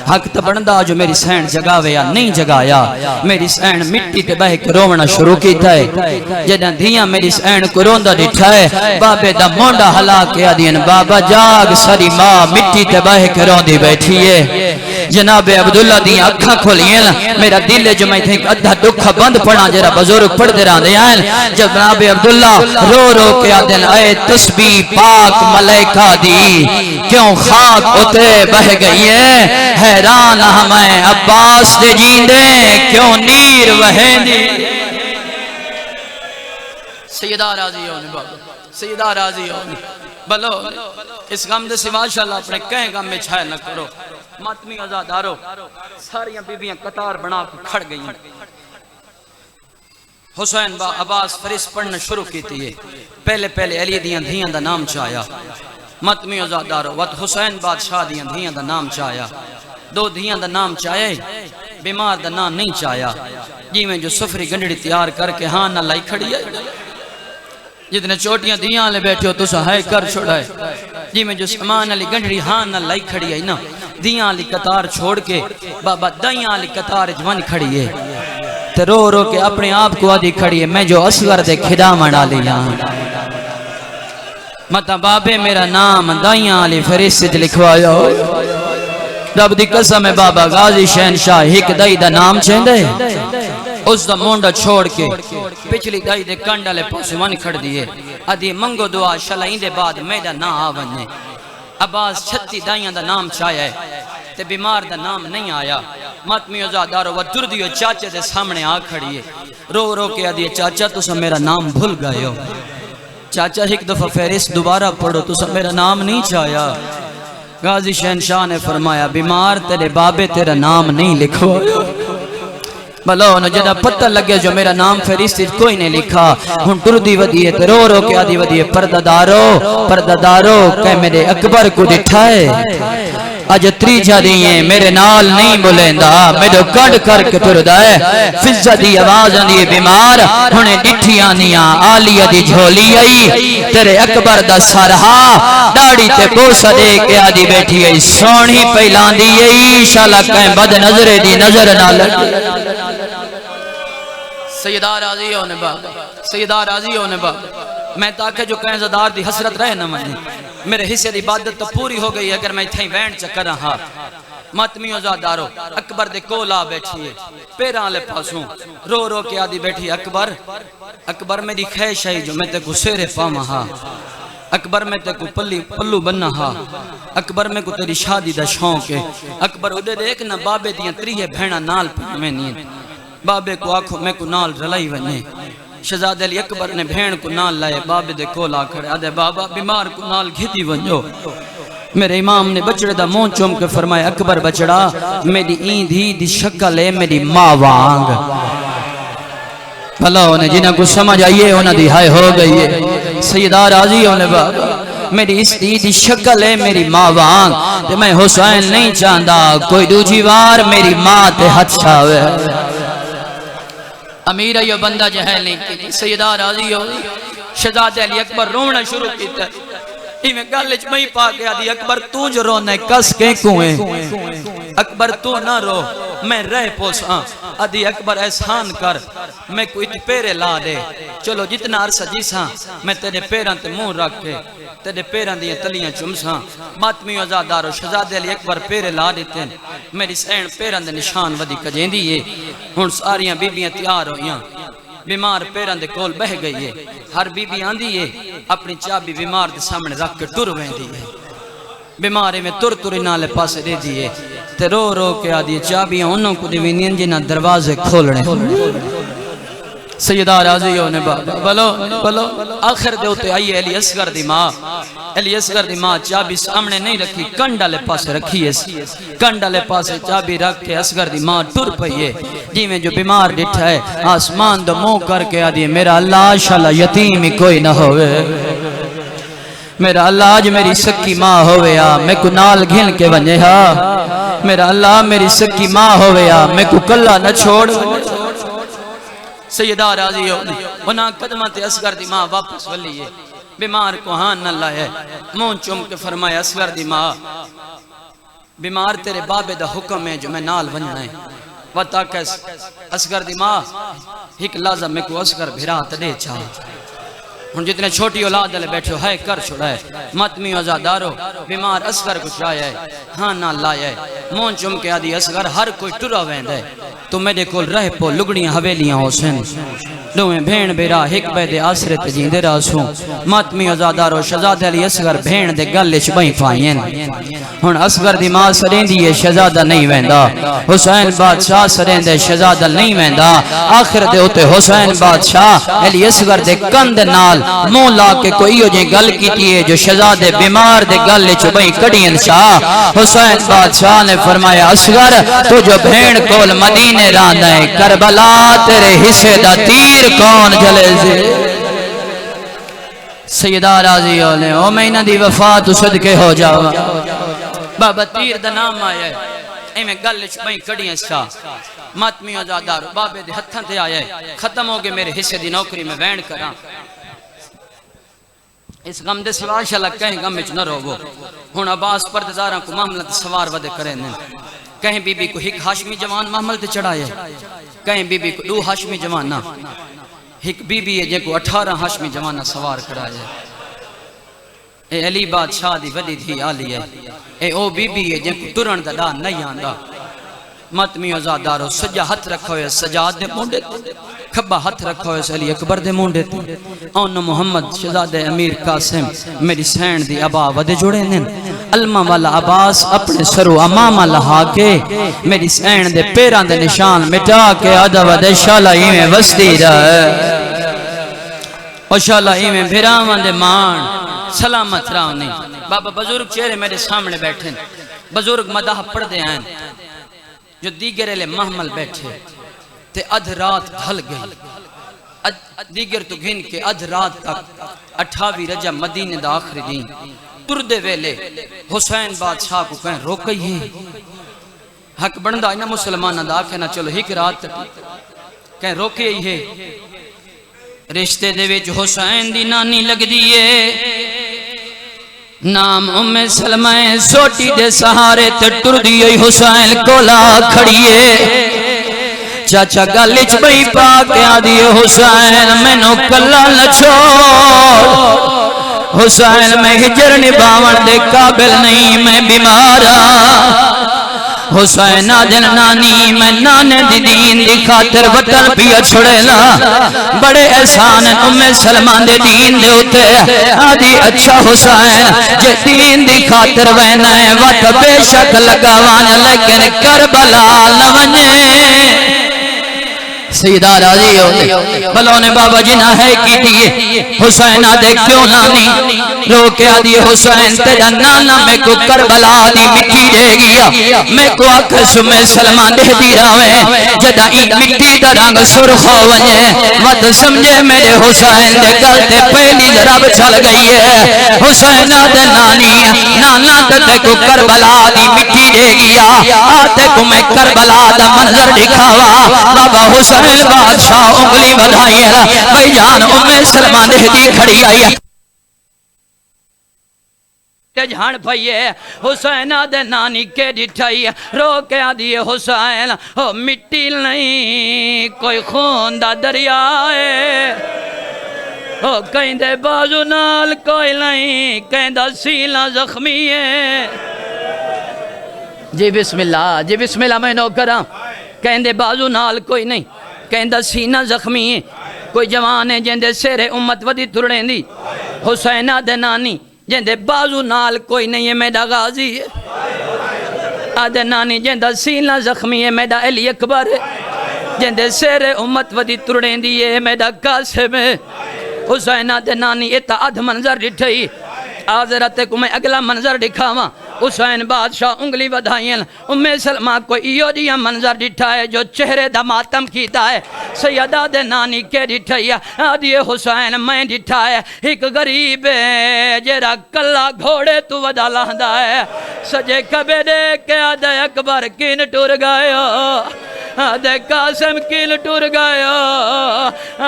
حق تبندہ جو میری سین جگاوے یا نہیں جگایا میری سین مٹی تے بہ کے رومنا شروع کی تھے جدہ دھیاں میری سین کو روندہ ڈٹھائے بابے دا مونڈا حلا کے آدین بابا جاگ ساری ماں مٹی تے بہ کے روندی بیٹھیے جناب عبداللہ دی اکھا کھولئے میرا دل جو میں تھے ادھا دکھا بند پڑا جرا بزرگ پڑھ دے رہاں دے آئیں جناب عبداللہ رو رو کے آدھن اے تسبیح پاک ملائکہ دی کیوں خاک اتے بہ گئی ہے حیران ہمیں عباس دے جیندے کیوں نیر وہیں دی سیدہ راضی ہونی بابا سیدہ راضی ہونی بلو اس غم دے سوا شاءاللہ اپنے کہیں غم میں چھائے نہ کرو ماتمی آزادارو ساریاں بیبیاں قطار بنا کے کھڑ گئی ہیں حسین با عباس فرست پڑھنا شروع کی تھی پہلے علی دیاں دھیاں دا نام چاہیا ماتمی آزادارو وقت حسین بادشاہ دیاں دھیاں دا نام چاہیا دو دھیاں دا نام چاہے بیمار دا نام نہیں چاہیا جی میں جو سفری گنڈڑی تیار کر کے ہاں نہ لائی کھڑی ہے جتنے چوٹیاں دیاں لے بیٹھے ہو تو سہائے کر چھوڑا ہے جی میں جو سامان علی گنڈڑی ہاں نہ لائی کھڑی ہے نا دیاں علی قطار چھوڑ کے بابا دائیاں علی قطار جوان کھڑی ہے تے رو رو کے اپنے آپ کو آدھی کھڑی ہے میں جو اصغر دے کھدا مڑا لیا مطا بابے میرا نام دائیاں علی فرشت لکھوایا رب دی قسم ہے بابا غازی شہنشاہ ہک دائی دا نام چیندے اس دا مونڈا چھوڑ کے پچھلی دائی دے کنڈالے پاسوان کھڑ دیئے ادھی منگو دعا شلائیں دے بعد میدہ نہ آونے عباس 36 دائیاں دا نام چاہیا ہے تے بیمار دا نام نہیں آیا ماتمی ازادارو و دردیو چاچے دے سامنے آ کھڑیے رو رو کے ادھی چاچا تو سا میرا نام بھول گئے ہو چاچا ایک دفعہ فہرست دوبارہ پڑھو تو سا میرا نام نہیں چاہیا غازی شہنشاہ نے فرمایا بیمار تیرے بابے تیرا نام نہیں لکھو بلو انہوں جدہ پتہ لگے جو میرا نام فہرست کوئی نہیں لکھا ہن ٹردی ودیے تے رو رو کے آدھی ودیے پردہ کہ میرے اکبر کو دٹھائے اج تریجا دیئے میرے نال نہیں بولیندا میرے کڑ کر کے ٹردا ہے فضا دی آواز آندی بیمار ہنے ڈٹھیاں نیاں آلیہ دی جھولی آئی تیرے اکبر دا سرہا ڈاڑی تے بوسا دے کے آدھی بیٹھی آئی سونی پہلان دی آئی شالا کہیں بد نظر دی نظر نہ لگی سیدہ راضی ہونے بابا میں تاکہ جو کہیں زدار دی حسرت رہے نہ منی میرے حصے دی عبادت تو پوری ہو گئی اگر میں تھیں وینڈ چکر رہا ماتمیوں زادارو اکبر دے کولا بیٹھیے پیران لے پاسوں رو رو کے آدھی بیٹھی اکبر میری خیش ہے جو میں تے کو سیرے پاما ہا اکبر میں تے کو پلو بننا ہا اکبر میں کو تیری شادی دا شونک ہے اکبر ادھے دیکھ نہ بابے دیاں تریہ بھینا نال پہنے نہیں بابے کو آنکھوں میں کو نال رلائی ونے شہزاد علی اکبر نے بھین کو نال لائے بابے دے کولا کھڑے آدھے بابا بیمار کو نال گھتی ونجو میرے امام نے بچڑے دا مون چوم کے فرمائے اکبر بچڑا میری ایندھی دی شکل ہے میری ماں وانگ بھلا انہیں جنہاں کو سمجھ آئیے انہاں دی ہائے ہو گئی ہے سیدہ راضی ہونے بابا میری اس دی شکل ہے میری ماں وانگ تے میں حسین نہیں چاہندہ کوئی دوجی وار میری ماں تے ہتھ چھاوے امیر ایو بندہ جہل نہیں کی سیدہ راضی ہو شہزاد علی اکبر رونا شروع کیتا ہے میں گالج میں پا گیا دی اکبر تو جو رونا ہے کس کے کوئیں اکبر تو نہ رو میں رہ پوساں ادھی اکبر احسان کر میں کوئی پیرے لا دے چلو جتنا عرصہ جیساں میں تیرے پیران تے منہ رکھ کے تیرے پیران دیاں تلیاں چمساں ماتمی ازادارو شہزاد علی اکبر پیرے لا دیتے ہیں میری سین پیران دے نشان ودی کجیں دیئے ہن ساریاں بیبیاں تیار ہویاں بیمار پیران دے کول بہ گئی ہے ہر بی بی آن دیئے اپنی چابی بیمار دے سامنے رکھ کے ٹر وین دیئے بیمارے میں تر نالے پاسے دے دیئے تے رو رو کے آدھی چابیاں انہوں کو دیوینین جنہ دروازے کھولنے سیدہ راضی ہونے بابا بلو آخر دے ہوتے آئیے علی اصغر دی ماں چابی سامنے نہیں رکھی کنڈالے پاسے رکھی ہے کنڈالے پاسے چابی رکھ کے اصغر دی ماں ٹر پئیے جی میں جو بیمار ڈٹھا ہے آسمان دو منہ کر کے آدھی میرا اللہ شالا یتیمی کوئی نہ ہوئے میرا اللہ آج میری سکی ماں ہوئے میں کو نال گھن کے ونجے میرا اللہ میری سکی ماں ہوئے میں کو کلہ نہ چھوڑ سیدہ راضی ہونے انہاں قدمت اصغر دی ماں واپس ولیے بیمار کو ہاں نہ لائے مون چوم کے فرمائے اصغر دی ماں بیمار تیرے بابے دا حکم ہے جو میں نال ونجنا ہے وطا کس اصغر دی ماں ایک لازم میں کو اصغر بھرات دے چاہے ہن جتنے چھوٹی اولاد لے بیٹھو ہے کر چھوڑا ہے ماتمی ازادارو بیمار اصغر کو چاہیا ہے ہاں نہ لایا ہے مون چم کے آدھی اصغر ہر کوئی ٹرا ویند ہے تو میرے کول رہ پو لگڑیاں حویلیاں حسین دویں بھین بیرا ہک بے دے آسرے تجیندے راسوں ماتمی ازادارو شہزاد علی اصغر بھین دے گلے چبائیں پائیں ہن اصغر دی ماں سرین دیئے شہزادہ نہیں ویندا حسین بادشاہ سرین دے شہزادہ نہیں ویندا آخر دے ہوتے حسین بادشاہ علی اصغر دے کند نال مولا کے کوئی ہو جائیں گل کی تیئے جو شہزادے بیمار دے گل لے چبائیں کڑین شاہ حسین بادشاہ نے فرمایا اصغر تو جو بھین کول مدینے راندہ ہے کربلا تیرے حصے دا تیر کون جلے سے سیدہ راضی ہو لیں او مینہ دی وفات صدقے ہو جاؤ بابا تیر دا نام آیا ہے ایویں گل بھئی کڑیاں سا ماتمی آزادار بابے دے ہتھاں تے آیا ہے ختم ہو گئے میرے حصے دی نوکری میں وین کراں اس غم دے سوا شاء اللہ کہیں غم وچ نہ رہو ہن عباس پردگاراں کو معاملہ سوار ودے کرے نے کہیں بی بی کو ایک ہاشمی جوان محمل تے چڑھایا کہیں بی بی کو 2 ہاشمی جوان نہ ایک بی بی ہے جے کو 18 ہاشمی جوان سوار کرایا اے علی بادشاہ دی وڈی تھی آلی ہے اے او بی بی ہے جے کو ترن دا ڈان نہیں آندا ماتمی آزادارو سجا ہتھ رکھا ہوئے سجاد دے مونڈے تے کھبا ہتھ رکھا ہوئے علی اکبر دے مونڈے تے اون محمد شہزادہ امیر قاسم میری سین دی ابا ودے جوڑے نن علمہ والا عباس اپنے سرو امامہ لہا کے میری سین دے پیران دے نشان مٹا کے آدھا ودے شالا ہی میں وستی رہے اور شالا ہی میں بھراوان دے مان سلامت راؤ نہیں بابا بزرگ چہرے میرے سامنے بیٹھے بزرگ مداح پڑھ دے آئیں جو دیگر لے محمل بیٹھے تے ادھ رات گھل گئی دیگر تو گھن کے ادھ رات تک 28 رجب مدینہ دا آخری دین تردے ویلے حسین بادشاہ کو کہیں روکئی ہے حق بندہ انہا مسلمانہ دا کہنا چلو ہی رات کہیں روکئی ہے رشتے دے وچ حسین دی نانی لگ دیئے نام ام سلمہ سوٹی دے سہارے تے ٹر دیئے حسین کولا کھڑیے چاچا گلچ بئی پاکے آدھیے حسین میں نو کلا لچھوڑ حسین میں ہجر نباون دے قابل نہیں میں بیمارا حسین آدن نانی میں نانے دی دین دی خاطر وطن پیا چھڑے لا بڑے احسان ام سلمان دے دین دے ہوتے آدھی اچھا حسین جے دین دی خاطر وینا ہے وقت بے شک لگاوانا لیکن کربلا لونے سیدہ راضی ہوتے بلونے بابا جنہ ہے کی دیئے حسین آدھے کیوں نانی رو کے آدھی حسین تیرا نانا میں کو کربلا دی مٹی دے گیا میں کو آکس میں سلمان دے دی راویں جدہ این مٹی دا رنگ سرخو ونجے مت سمجھے میرے حسین دے گلتے پہلی درب چل گئی ہے حسین آدھے نانی نانا تے کو کربلا دی مٹی دے گیا آتے کو میں کربلا دا منظر دکھاوا بابا حسین بادشاہ انگلی بدھائی ہے بھئی جان ام سلمان دے دی کھڑی آئی ہے جھان پھئیے حسین آدھے نانی کے ڈٹھائی رو کے آدھیے حسین ہو مٹی نہیں کوئی خون دا دریا ہے ہو کہیں دے بازو نال کوئی نہیں کہیں دا سیلہ زخمی ہے جی بسم اللہ میں نو کرام کہیں دے بازو نال کوئی نہیں کہیں دا سینہ زخمی ہے کوئی جوان ہے جن دے سیر امت ودی ترڑیں دی حسین آدھے نانی جن دے بازو نال کوئی نہیں ہے میڈا غازی ہے آدھے نانی جن دا سینہ زخمی ہے میڈا علی اکبر ہے جن دے سیر امت ودی ترڑیں دی ہے میڈا قاسم ہے حسین آدھے نانی ایتا ادھ منظر ڈٹھائی آذرت کو میں اگلا منظر دکھاواں حسین بادشاہ انگلی بدھائیں ام سلمہ کو ایو دیا منظر ڈٹھا ہے جو چہرے دا ماتم کیتا ہے سیدہ دے نانی کے ڈٹھائی آدھی حسین میں ڈٹھا ہے ایک غریب ہے جیرا کلا گھوڑے تو ودا لہدہ ہے سجے کبے دے کے آدھے اکبر کین ٹور گئے آدھے قاسم کل ٹور گئے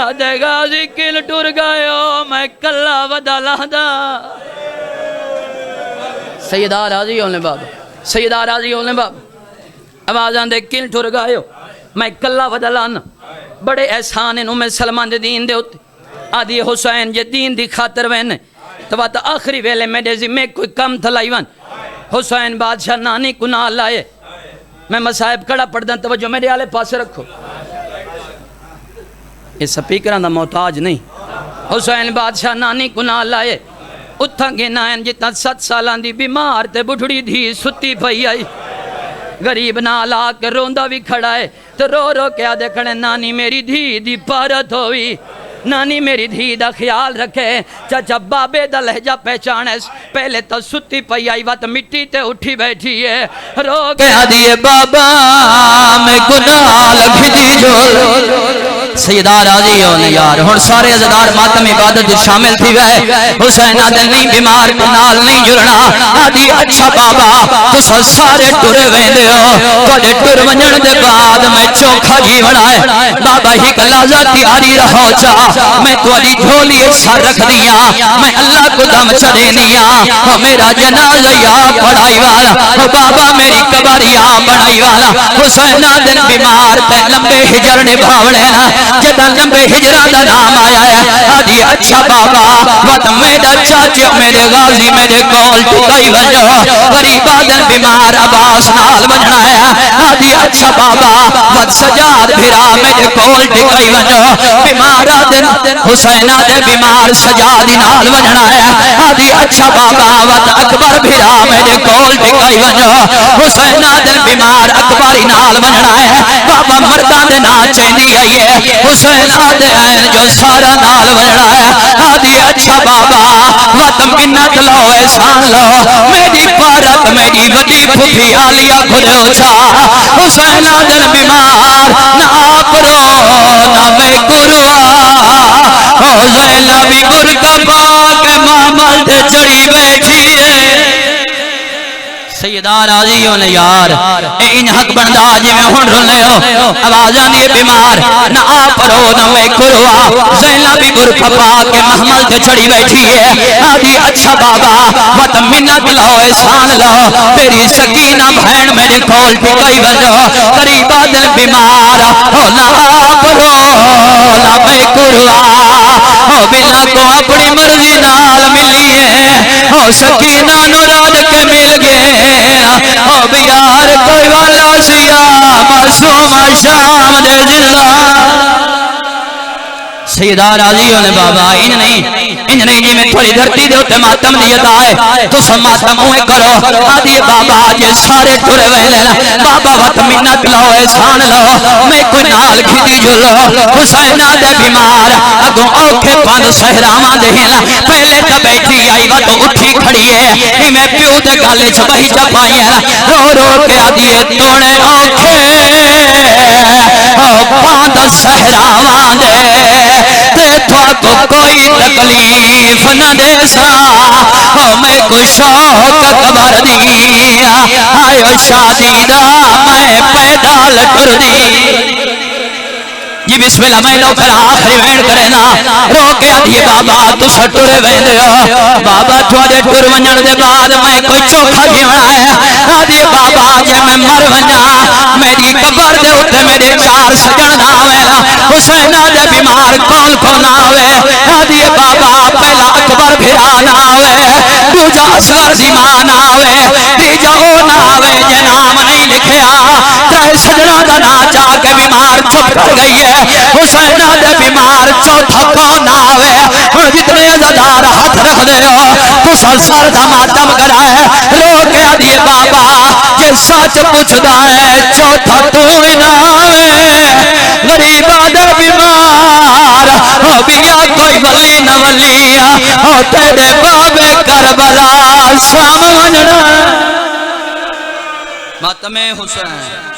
آدھے غازی کل ٹور گئے میں کلا ودا لہدہ سیدہ راضی ہونے باب آوازان دے کل ٹھر گائے میں کلا ودلان بڑے احسان انہوں میں سلمان دے دین دے ہوتے آدھی حسین جے دین دی خاطر وینے تو بات آخری ویلے میرے ذمہ کوئی کم تھلائیوان حسین بادشاہ نانی کو نہ لائے میں مسائب کڑا پڑھ دن توجہ میرے آلے پاسے رکھو یہ سپیکران دا محتاج نہیں حسین بادشاہ نانی کو نہ لائے اتھا گنائن جتنا 7 سالان دی بیمار تے بڑھڑی دھی ستی پئی آئی غریب نال آ کے روندہ بھی کھڑا ہے تو رو رو کے آدھے کھڑے نانی میری دھی دی پارت ہوئی نانی میری دھی دا خیال رکھے چاچا بابے دا لہجہ پہچانے پہلے تو ستی پئی آئی وقت مٹی تے اٹھی بیٹھی ہے رو کے آدھیے بابا میں گناہ لکھ دی جو سیدہ راضی ہونے یار ہن سارے عزدار ماتم عبادت شامل تھی گئے حسین آدھے نہیں بیمار نال نہیں جڑنا آدھی اچھا بابا تسا سارے ٹرے ویندے ہو تواڈے ٹر ونجن دے بعد میں چوکھا جیونا ہے بابا ہی لحظہ تیاری رہو چا میں تواڈی جھولی سر رکھ دیا میں اللہ کو دم چڑے نیا او میرا جنازہ یا پڑھائی والا او بابا میری قبر یا بڑھائی والا حسین آدھے بیمار تے لمبے ہجر نبھاونے جدا لمبے ہجرہ دا نام آیا ہے آدھی اچھا بابا وقت میرا چاچا میرے غازی میرے کول ٹکائی وجہ غریب آدھن بیمار عباس نال بجنا ہے آدھی اچھا بابا وقت سجاد بھرا میرے کول ٹکائی وجہ بیمار آدھن حسین آدھے بیمار سجادی نال بجنا ہے آدھی اچھا بابا وقت اکبر بھرا میرے کول ٹکائی وجہ حسین آدھن بیمار اکبری نال بجنا ہے بابا مردان دے نا چینی آئیے حسین آدھے ہیں جو سارا نال بجنا ہے آدھی اچھا بابا وقت منت لو احسان لو میری پارت میری وڈی پھوپھی آلیا کھڑے اچھا حسین آدھن بیمار نہ آپ رو نہ میں گروا زینبی برکا پاک مامل دے چڑی بیٹھی ہے سیدہ راضی ہونے یار اے ان حق بندہ جی میں ہن رلے ہو آوازاں دی بیمار نہ آپ رو نہ میں کروا زینبی برکا پاک محمل دے چڑی بیٹھی ہے آدھی اچھا بابا وقت منت لو احسان لو تیری سکینہ بہن میرے کول ٹکائی وجہ قریبا دل بیمار ہو نہ آپ رو نہ میں کروا ہو بلا کو اپنی مرضی نال ملی ہے ہو سکینہ نوراد کے مل گئے ہو بیار کوئی والا سیا معصوم شام دے جلدہ سیدہ راضی ہونے بابا ان نہیں جی میں تھوڑی دھرتی دے ہوتے ماتم دیتا ہے تو سب ماتم ہوئے کرو آدھی بابا جے سارے ٹھوڑے وے لینا بابا وقت منت لو احسان لو میں کوئی نال کھیتی جلو حسین آدھے بیمار اگوں اوکھے پاند سہراما دہلا پہلے تا بیٹھی آئی وقت اٹھی کھڑی ہے ہی میں پیو دے گالے چھپائی چھپائی ہے رو رو کے آدھی توڑے اوکھے پاند سہراما دے تھوا کو کوئی تکلیف نہ دے سا میں کو شوق قبر دیا آئیو شادی دا میں پیدا لٹر دی جی بسم اللہ میں نوکر آخری وین کرے نا رو کے آدھی بابا تو سٹورے وین دے ہو بابا تھوڑے ٹور ونجن دے بعد میں کوئی چوکھا جیونا ہے آدھی بابا جے میں مر ونجا میری قبر دے ہوتے میرے چار سجن نہ ہوئے حسین آدھے بیمار کون کو نہ ہوئے آدھی بابا پہلا اکبر بھرا نہ ہوئے دوجا اصغر زمان نہ ہوئے تیجا او نہ ہوئے جے نام نہیں لکھیا ترے سجنہ دا نا چاہ کے بیمار چھپ کر گئی ہے حسین آدھے بیمار چوتھا کون آوے اور جتنے عزدار ہاتھ رکھ دے ہو تو سر دا ماتم کرائے رو کے آدھے بابا جے سچ پوچھدا ہے چوتھا تو ہی نہ آوے غریب آدھے بیمار ہو بیا کوئی ولی نہ ولی ہو تیرے بابے کربلا سام وننا ماتم حسین